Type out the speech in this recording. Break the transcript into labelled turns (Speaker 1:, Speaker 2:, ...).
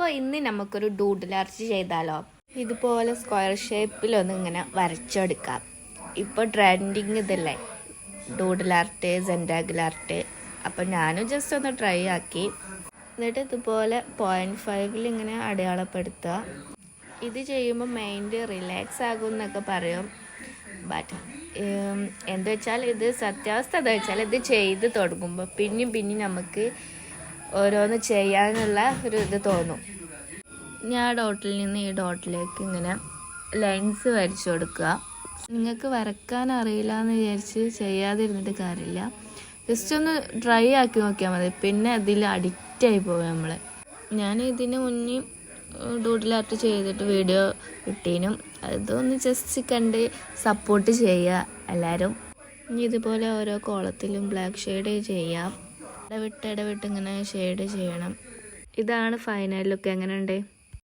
Speaker 1: അപ്പോൾ ഇന്ന് നമുക്കൊരു ഡൂഡിൽ ആർട്ട് ചെയ്താലോ. ഇതുപോലെ സ്ക്വയർ ഷേപ്പിലൊന്നും ഇങ്ങനെ വരച്ചെടുക്കാം. ഇപ്പോൾ ട്രെൻഡിങ് ഇതല്ലേ ഡൂഡിൽ ആർട്ട്, സെൻറ്റാഗിൾ ആർട്ട്. അപ്പോൾ ഞാനും ജസ്റ്റ് ഒന്ന് ട്രൈ ആക്കി. എന്നിട്ട് ഇതുപോലെ 0.5 ഇങ്ങനെ അടയാളപ്പെടുത്തുക. ഇത് ചെയ്യുമ്പോൾ മൈൻഡ് റിലാക്സ് ആകും എന്നൊക്കെ പറയും. ബട്ട് എന്താ വെച്ചാൽ ഇത് സത്യാവസ്ഥ എന്താ വെച്ചാൽ ഇത് ചെയ്ത് തുടങ്ങുമ്പോൾ പിന്നെയും നമുക്ക് ഓരോന്ന് ചെയ്യാനുള്ള ഒരു ഇത് തോന്നും. ഞാൻ ഡോട്ടിൽ നിന്ന് ഈ ഡോട്ടിലേക്ക് ഇങ്ങനെ ലൈൻസ് വരച്ചു കൊടുക്കുക. നിങ്ങൾക്ക് വരക്കാൻ അറിയില്ല എന്ന് വിചാരിച്ച് ചെയ്യാതിരുന്നിട്ട് കാര്യമില്ല. ജസ്റ്റ് ഒന്ന് ട്രൈ ആക്കി നോക്കിയാൽ മതി. പിന്നെ അതിൽ അഡിക്റ്റായി പോകും നമ്മൾ. ഞാൻ ഇതിന് മുന്നേ ഡൂഡിൽ ആർട്ട് ചെയ്തിട്ട് വീഡിയോ ഇട്ടീനും. അതൊന്ന് ജസ്റ്റ് കണ്ട് സപ്പോർട്ട് ചെയ്യുക എല്ലാവരും. ഇനി ഇതുപോലെ ഓരോ കോളത്തിലും ബ്ലാക്ക് ഷെയ്ഡ് ചെയ്യാം. ഇടവിട്ട് ഇങ്ങനെ ഷെയ്ഡ് ചെയ്യണം. ഇതാണ് ഫൈനൽ ലുക്ക്. എങ്ങനെയുണ്ട്?